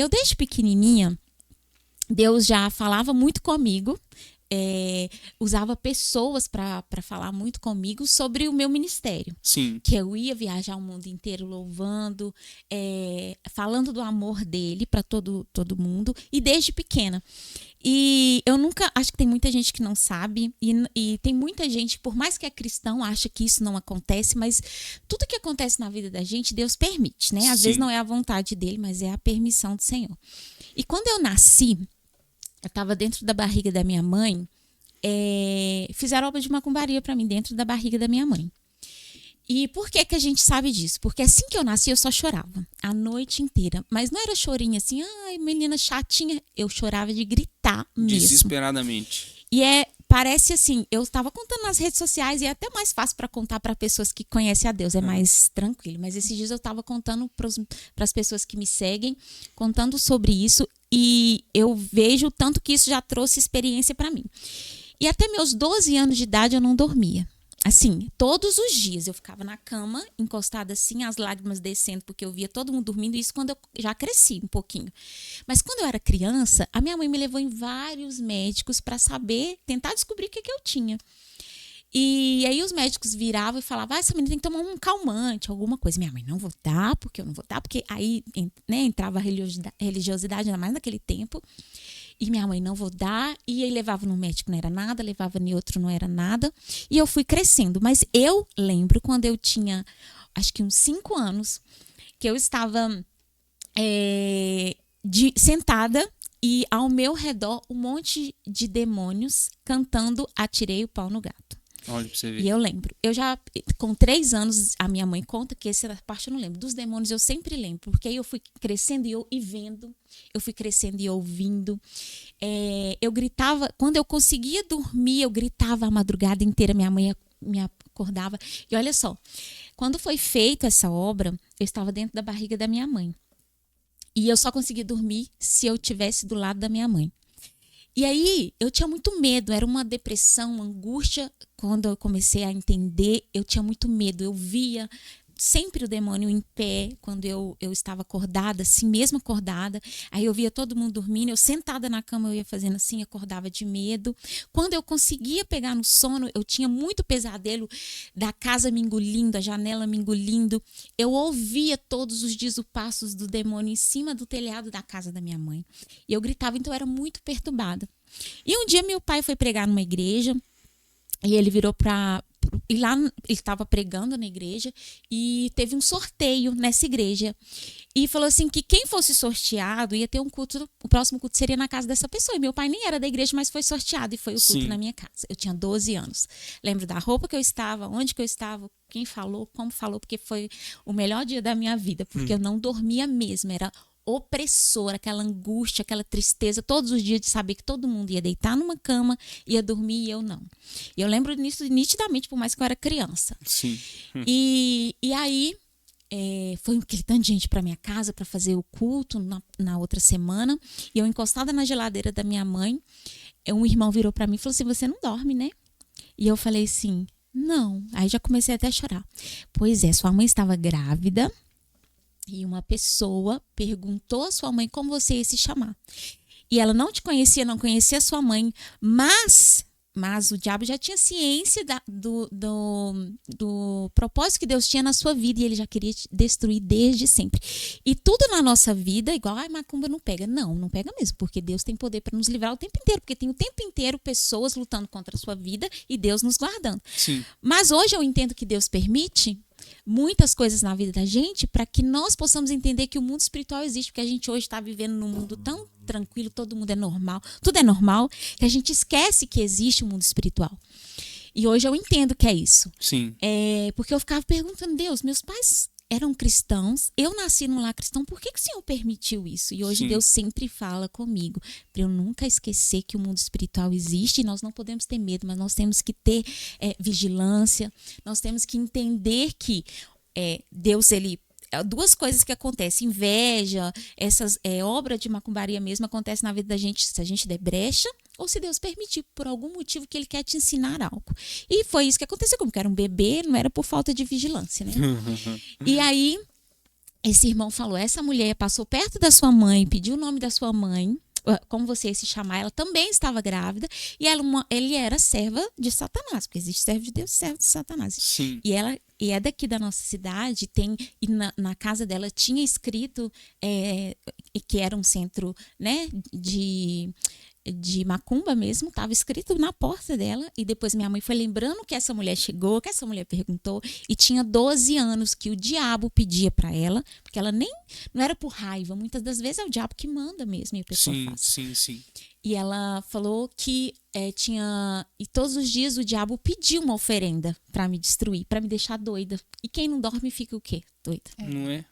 eu desde pequenininha, Deus já falava muito comigo, usava pessoas para falar muito comigo sobre o meu ministério. Sim. Que eu ia viajar o mundo inteiro louvando, falando do amor dele para todo mundo, e desde pequena. E eu nunca, acho que tem muita gente que não sabe, e tem muita gente, por mais que é cristão, acha que isso não acontece, mas tudo que acontece na vida da gente, Deus permite, né? Às vezes não é a vontade dele, mas é a permissão do Senhor. E quando eu nasci, eu estava dentro da barriga da minha mãe, fizeram obra de macumbaria para mim dentro da barriga da minha mãe. E por que a gente sabe disso? Porque assim que eu nasci, eu só chorava a noite inteira. Mas não era chorinho assim, ai, menina chatinha. Eu chorava de gritar mesmo. Desesperadamente. E parece assim, eu estava contando nas redes sociais, e é até mais fácil para contar para pessoas que conhecem a Deus, é mais tranquilo. Mas esses dias eu estava contando para as pessoas que me seguem, contando sobre isso, e eu vejo o tanto que isso já trouxe experiência para mim. E até meus 12 anos de idade eu não dormia. Assim, todos os dias eu ficava na cama, encostada assim, as lágrimas descendo, porque eu via todo mundo dormindo, isso quando eu já cresci um pouquinho. Mas quando eu era criança, a minha mãe me levou em vários médicos para saber, tentar descobrir o que eu tinha. E aí os médicos viravam e falavam, essa menina tem que tomar um calmante, alguma coisa. Minha mãe, não vou dar, porque eu não vou dar, porque aí, né, entrava a religiosidade, ainda mais naquele tempo. E minha mãe, não vou dar. E aí levava no médico, não era nada. Levava em outro, não era nada. E eu fui crescendo. Mas eu lembro quando eu tinha, acho que uns 5 anos, que eu estava sentada e ao meu redor um monte de demônios cantando Atirei o Pau no Gato. Olha pra você ver. E eu lembro. Eu já, com 3 anos, a minha mãe conta que essa parte eu não lembro. Dos demônios eu sempre lembro, porque aí eu fui crescendo e vendo. Eu fui crescendo e ouvindo. Eu gritava, quando eu conseguia dormir, eu gritava a madrugada inteira. Minha mãe me acordava. E olha só, quando foi feita essa obra, eu estava dentro da barriga da minha mãe. E eu só conseguia dormir se eu estivesse do lado da minha mãe. E aí, eu tinha muito medo, era uma depressão, uma angústia. Quando eu comecei a entender, eu tinha muito medo. Eu via sempre o demônio em pé, quando eu estava acordada, assim mesmo acordada. Aí eu via todo mundo dormindo, eu sentada na cama, eu ia fazendo assim, acordava de medo. Quando eu conseguia pegar no sono, eu tinha muito pesadelo da casa me engolindo, a janela me engolindo. Eu ouvia todos os dias os passos do demônio em cima do telhado da casa da minha mãe. E eu gritava, então eu era muito perturbada. E um dia meu pai foi pregar numa igreja, e ele virou e lá ele estava pregando na igreja e teve um sorteio nessa igreja. E falou assim que quem fosse sorteado ia ter um culto, o próximo culto seria na casa dessa pessoa. E meu pai nem era da igreja, mas foi sorteado e foi o culto na minha casa. Eu tinha 12 anos. Lembro da roupa que eu estava, onde que eu estava, quem falou, como falou, porque foi o melhor dia da minha vida, porque eu não dormia mesmo, era opressora, aquela angústia, aquela tristeza, todos os dias de saber que todo mundo ia deitar numa cama, ia dormir e eu não. E eu lembro disso nitidamente, por mais que eu era criança. Sim. E aí, foi aquele tanto de gente para minha casa para fazer o culto na outra semana, e eu encostada na geladeira da minha mãe, um irmão virou para mim e falou assim, você não dorme, né? E eu falei assim, não. Aí já comecei até a chorar. Pois é, sua mãe estava grávida, e uma pessoa perguntou à sua mãe como você ia se chamar. E ela não te conhecia, não conhecia a sua mãe, mas o diabo já tinha ciência do propósito que Deus tinha na sua vida, e ele já queria te destruir desde sempre. E tudo na nossa vida, igual, macumba não pega. Não pega mesmo, porque Deus tem poder para nos livrar o tempo inteiro, porque tem o tempo inteiro pessoas lutando contra a sua vida e Deus nos guardando. Sim. Mas hoje eu entendo que Deus permite muitas coisas na vida da gente para que nós possamos entender que o mundo espiritual existe, porque a gente hoje está vivendo num mundo tão tranquilo, todo mundo é normal, tudo é normal, que a gente esquece que existe um mundo espiritual. E hoje eu entendo que é isso. Sim. Porque eu ficava perguntando, Deus, meus pais eram cristãos, eu nasci num lar cristão, por que o Senhor permitiu isso? E hoje Deus sempre fala comigo, para eu nunca esquecer que o mundo espiritual existe, e nós não podemos ter medo, mas nós temos que ter vigilância, nós temos que entender que Deus, ele... Duas coisas que acontecem, inveja, essas obra de macumbaria mesmo acontece na vida da gente se a gente der brecha, ou se Deus permitir, por algum motivo que ele quer te ensinar algo. E foi isso que aconteceu, como que era um bebê, não era por falta de vigilância, né? E aí, esse irmão falou, essa mulher passou perto da sua mãe, pediu o nome da sua mãe, como você ia se chamar, ela também estava grávida, e ele era serva de Satanás, porque existe servo de Deus e servo de Satanás. Sim. E é daqui da nossa cidade, e na casa dela tinha escrito que era um centro, né, de macumba mesmo, estava escrito na porta dela, e depois minha mãe foi lembrando que essa mulher chegou, que essa mulher perguntou, e tinha 12 anos que o diabo pedia para ela, porque ela nem, não era por raiva, muitas das vezes é o diabo que manda mesmo, e a pessoa faz. Sim. E ela falou que e todos os dias o diabo pediu uma oferenda para me destruir, para me deixar doida. E quem não dorme fica o quê? Doida. Não é?